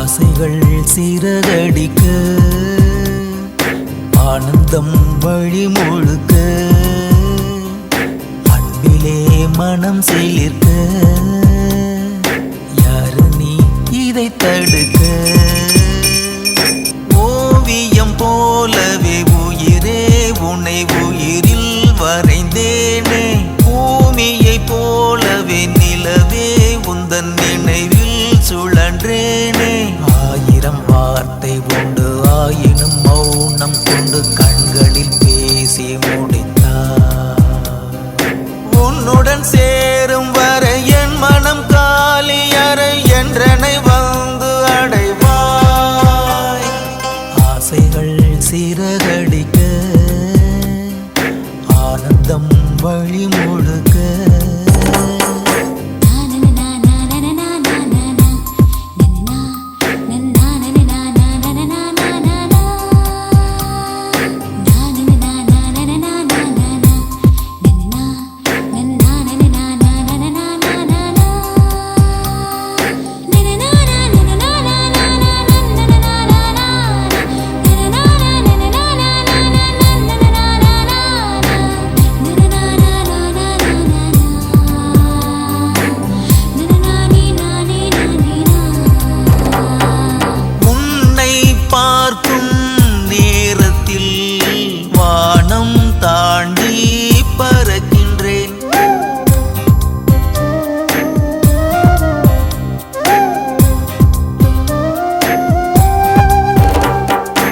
ஆசைகள் சிறகடிக்க ஆனந்தம் வழி முழுக்க அன்பிலே மனம் சிலிர்க்க யாரு நீ இதை தடுக்க ஓவியம் போலவே உயிரே உன்னை உயிரில் வரைந்தேனே பூமியை போலவே நிலவே உந்தன் நினைவில் சுழன்றேனே ஆயிரம் வார்த்தை உண்டு